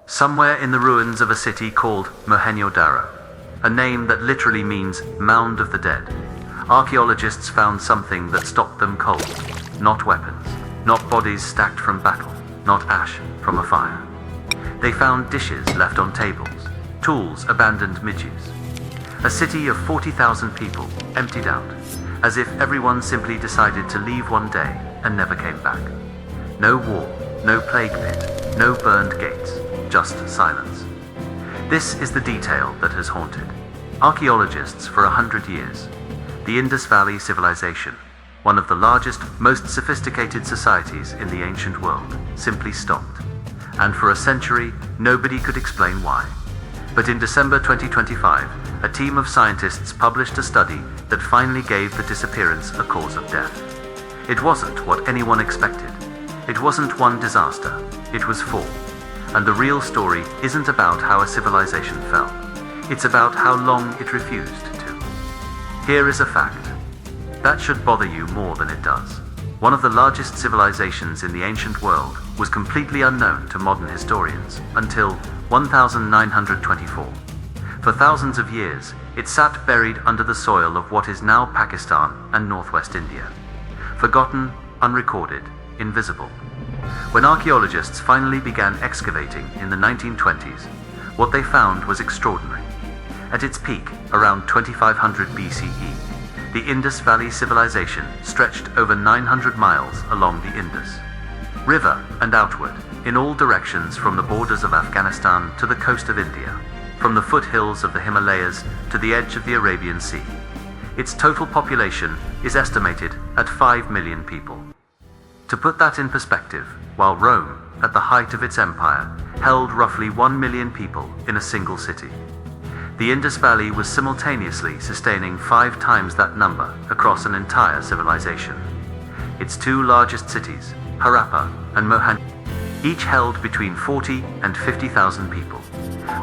somewhere in the ruins of a city called Mohenjo-Daro, a name that literally means Mound of the Dead. Archaeologists found something that stopped them cold. Not weapons, not bodies stacked from battle, not ash from a fire. They found dishes left on tables, tools abandoned midges. A city of 40,000 people, emptied out, as if everyone simply decided to leave one day and never came back. No war, no plague pit, no burned gates, just silence. This is the detail that has haunted archaeologists for 100 years. The Indus Valley Civilization, one of the largest, most sophisticated societies in the ancient world, simply stopped. And for a century, nobody could explain why. But in December 2025, a team of scientists published a study that finally gave the disappearance a cause of death. It wasn't what anyone expected. It wasn't one disaster. It was four. And the real story isn't about how a civilization fell. It's about how long it refused to. Here is a fact. That should bother you more than it does. One of the largest civilizations in the ancient world was completely unknown to modern historians until 1924. For thousands of years, it sat buried under the soil of what is now Pakistan and northwest India. Forgotten, unrecorded, invisible. When archaeologists finally began excavating in the 1920s, what they found was extraordinary. At its peak, around 2500 BCE, the Indus Valley Civilization stretched over 900 miles along the Indus River and outward, in all directions from the borders of Afghanistan to the coast of India, from the foothills of the Himalayas to the edge of the Arabian Sea. Its total population is estimated at 5 million people. To put that in perspective, while Rome, at the height of its empire, held roughly 1 million people in a single city, the Indus Valley was simultaneously sustaining 5 times that number across an entire civilization. Its two largest cities, Harappa and Mohenjo, each held between 40 and 50,000 people.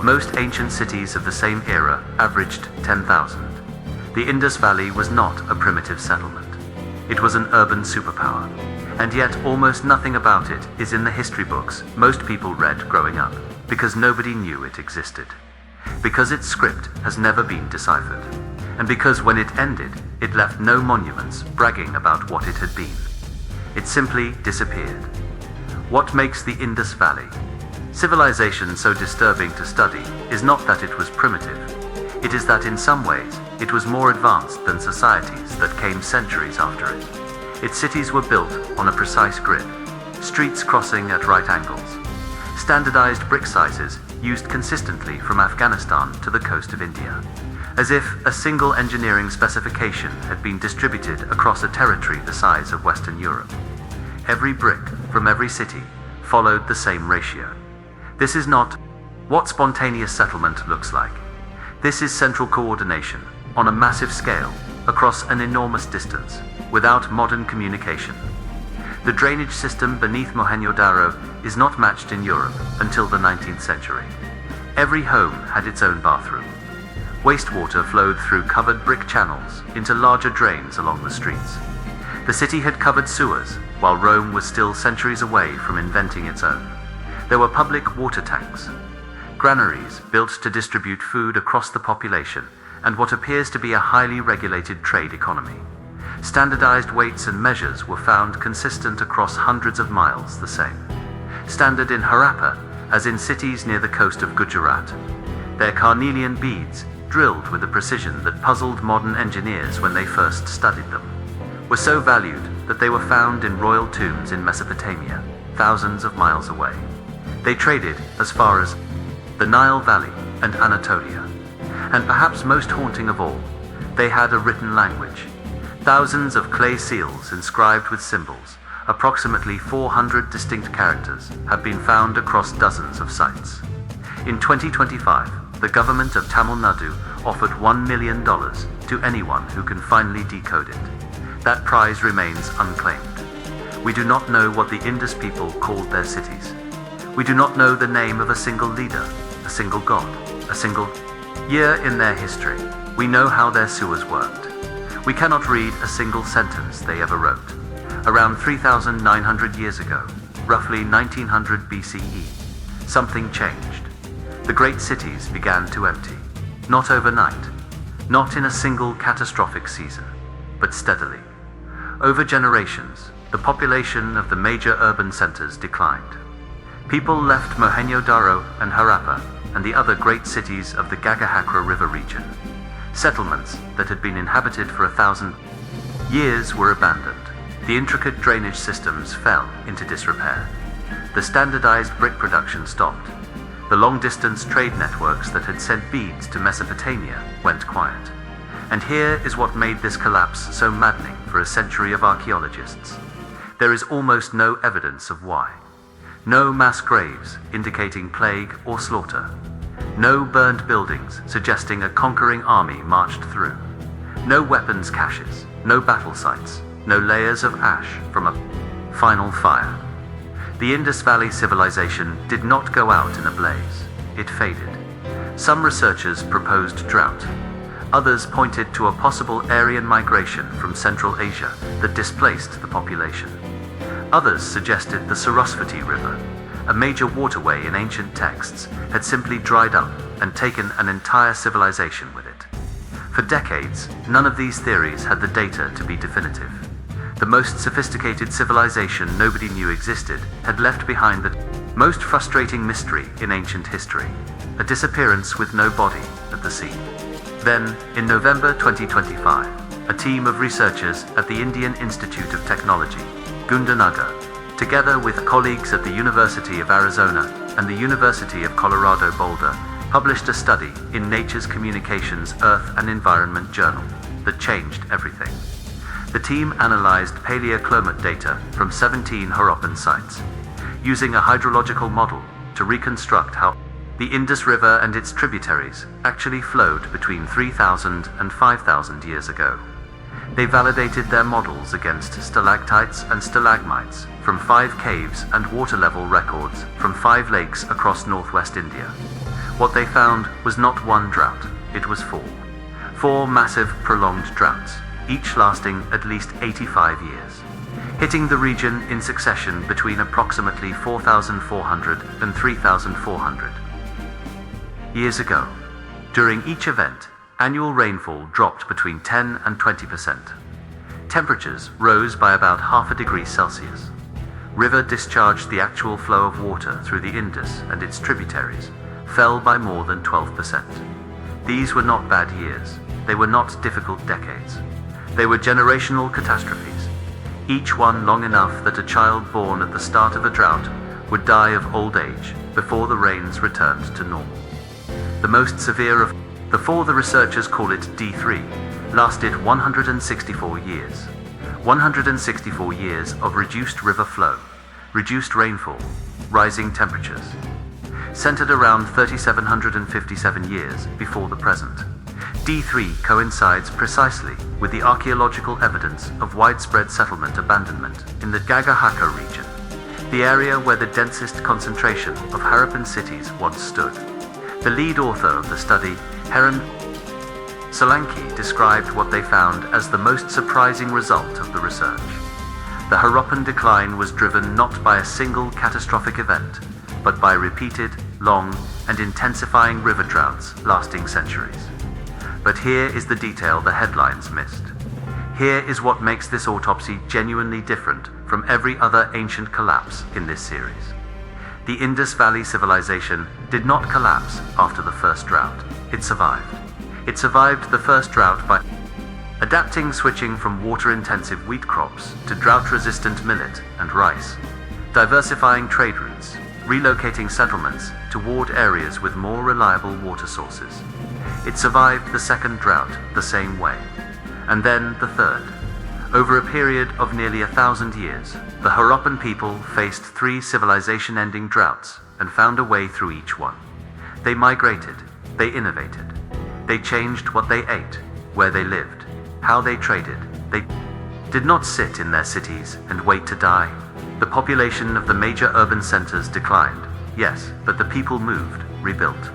Most ancient cities of the same era averaged 10,000. The Indus Valley was not a primitive settlement. It was an urban superpower. And yet almost nothing about it is in the history books most people read growing up, because nobody knew it existed. Because its script has never been deciphered. And because when it ended, it left no monuments bragging about what it had been. It simply disappeared. What makes the Indus Valley civilization so disturbing to study is not that it was primitive. It is that in some ways, it was more advanced than societies that came centuries after it. Its cities were built on a precise grid, streets crossing at right angles, standardized brick sizes used consistently from Afghanistan to the coast of India, as if a single engineering specification had been distributed across a territory the size of Western Europe. Every brick from every city followed the same ratio. This is not what spontaneous settlement looks like. This is central coordination on a massive scale across an enormous distance, without modern communication. The drainage system beneath Mohenjo-Daro is not matched in Europe until the 19th century. Every home had its own bathroom. Wastewater flowed through covered brick channels into larger drains along the streets. The city had covered sewers, while Rome was still centuries away from inventing its own. There were public water tanks, granaries built to distribute food across the population, and what appears to be a highly regulated trade economy. Standardized weights and measures were found consistent across hundreds of miles the same. Standard in Harappa, as in cities near the coast of Gujarat. Their carnelian beads, drilled with a precision that puzzled modern engineers when they first studied them, were so valued that they were found in royal tombs in Mesopotamia, thousands of miles away. They traded as far as the Nile Valley and Anatolia. And perhaps most haunting of all, they had a written language. Thousands of clay seals inscribed with symbols, approximately 400 distinct characters, have been found across dozens of sites. In 2025, the government of Tamil Nadu offered $1 million to anyone who can finally decode it. That prize remains unclaimed. We do not know what the Indus people called their cities. We do not know the name of a single leader, a single god, a single year in their history. We know how their sewers worked. We cannot read a single sentence they ever wrote. Around 3,900 years ago, roughly 1900 BCE, something changed. The great cities began to empty. Not overnight, not in a single catastrophic season, but steadily. Over generations, the population of the major urban centers declined. People left Mohenjo-Daro and Harappa and the other great cities of the Gagahakra River region. Settlements that had been inhabited for 1,000 years were abandoned. The intricate drainage systems fell into disrepair. The standardized brick production stopped. The long-distance trade networks that had sent beads to Mesopotamia went quiet. And here is what made this collapse so maddening for a century of archaeologists. There is almost no evidence of why. No mass graves indicating plague or slaughter. No burned buildings suggesting a conquering army marched through. No weapons caches, no battle sites, no layers of ash from a final fire. The Indus Valley Civilization did not go out in a blaze. It faded. Some researchers proposed drought. Others pointed to a possible Aryan migration from Central Asia that displaced the population. Others suggested the Sarasvati River, a major waterway in ancient texts, had simply dried up and taken an entire civilization with it. For decades, none of these theories had the data to be definitive. The most sophisticated civilization nobody knew existed had left behind the most frustrating mystery in ancient history, a disappearance with no body at the scene. Then, in November 2025, a team of researchers at the Indian Institute of Technology, Gandhinagar, together with colleagues at the University of Arizona and the University of Colorado Boulder, published a study in Nature's Communications Earth and Environment journal that changed everything. The team analyzed paleoclimate data from 17 Harappan sites, using a hydrological model to reconstruct how the Indus River and its tributaries actually flowed between 3,000 and 5,000 years ago. They validated their models against stalactites and stalagmites from 5 caves and water level records from 5 lakes across northwest India. What they found was not one drought, it was 4. 4 massive, prolonged droughts, each lasting at least 85 years, hitting the region in succession between approximately 4,400 and 3,400 years ago. During each event, annual rainfall dropped between 10 and 20%. Temperatures rose by about half a degree Celsius. River discharged the actual flow of water through the Indus and its tributaries fell by more than 12%. These were not bad years. They were not difficult decades. They were generational catastrophes, each one long enough that a child born at the start of a drought would die of old age before the rains returned to normal. The most severe of the 4, the researchers call it D3, lasted 164 years. 164 years of reduced river flow, reduced rainfall, rising temperatures, centered around 3,757 years before the present. D3 coincides precisely with the archaeological evidence of widespread settlement abandonment in the Gagahakra region, the area where the densest concentration of Harappan cities once stood. The lead author of the study, Heron Solanki, described what they found as the most surprising result of the research. The Harappan decline was driven not by a single catastrophic event, but by repeated, long, and intensifying river droughts lasting centuries. But here is the detail the headlines missed. Here is what makes this autopsy genuinely different from every other ancient collapse in this series. The Indus Valley Civilization did not collapse after the first drought. It survived. It survived the first drought by adapting, switching from water-intensive wheat crops to drought-resistant millet and rice, diversifying trade routes, relocating settlements toward areas with more reliable water sources. It survived the second drought the same way, and then the third. Over a period of nearly 1,000 years, the Harappan people faced 3 civilization-ending droughts and found a way through each one. They migrated, they innovated, they changed what they ate, where they lived, how they traded. They did not sit in their cities and wait to die. The population of the major urban centers declined, yes, but the people moved, rebuilt,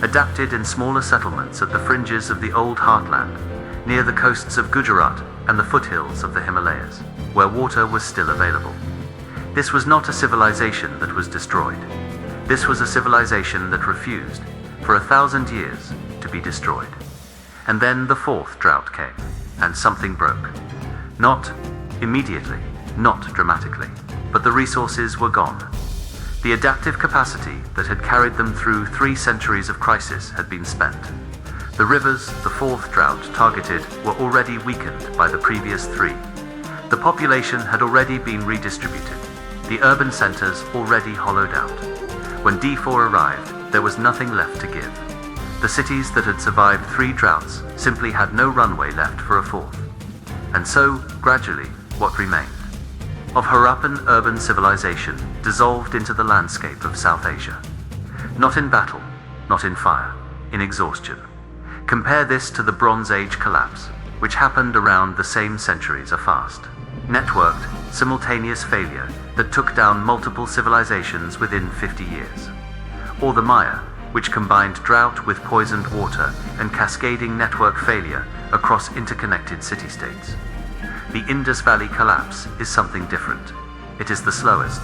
adapted in smaller settlements at the fringes of the old heartland, near the coasts of Gujarat and the foothills of the Himalayas, where water was still available. This was not a civilization that was destroyed. This was a civilization that refused, for 1,000 years, to be destroyed. And then the fourth drought came, and something broke. Not immediately, not dramatically, but the resources were gone. The adaptive capacity that had carried them through 3 centuries of crisis had been spent. The rivers the fourth drought targeted were already weakened by the previous 3. The population had already been redistributed, the urban centers already hollowed out. When D4 arrived, there was nothing left to give. The cities that had survived 3 droughts simply had no runway left for a fourth. And so, gradually, what remained of Harappan urban civilization dissolved into the landscape of South Asia. Not in battle, not in fire, in exhaustion. Compare this to the Bronze Age collapse, which happened around the same centuries a fast, networked, simultaneous failure that took down multiple civilizations within 50 years. Or the Maya, which combined drought with poisoned water and cascading network failure across interconnected city-states. The Indus Valley collapse is something different. It is the slowest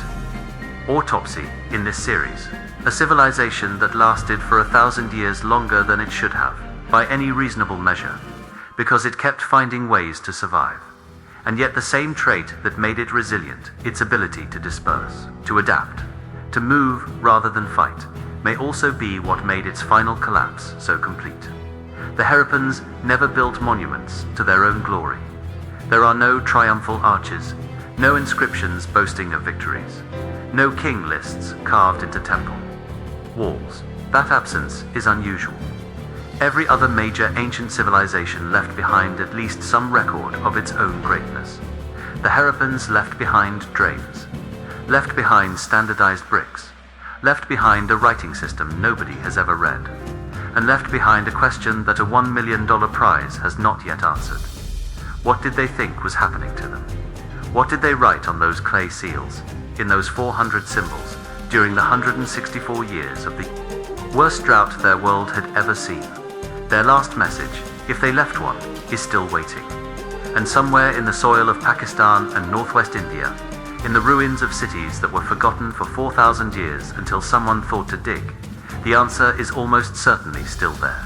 autopsy in this series, a civilization that lasted for 1,000 years longer than it should have, by any reasonable measure, because it kept finding ways to survive. And yet the same trait that made it resilient, its ability to disperse, to adapt, to move rather than fight, may also be what made its final collapse so complete. The Harappans never built monuments to their own glory. There are no triumphal arches, no inscriptions boasting of victories, no king lists carved into temple walls. That absence is unusual. Every other major ancient civilization left behind at least some record of its own greatness. The Harappans left behind drains, left behind standardized bricks, left behind a writing system nobody has ever read, and left behind a question that a $1 million prize has not yet answered. What did they think was happening to them? What did they write on those clay seals, in those 400 symbols, during the 164 years of the worst drought their world had ever seen? Their last message, if they left one, is still waiting. And somewhere in the soil of Pakistan and northwest India, in the ruins of cities that were forgotten for 4,000 years until someone thought to dig, the answer is almost certainly still there.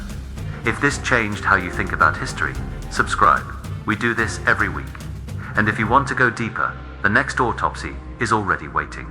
If this changed how you think about history, subscribe. We do this every week. And if you want to go deeper, the next autopsy is already waiting.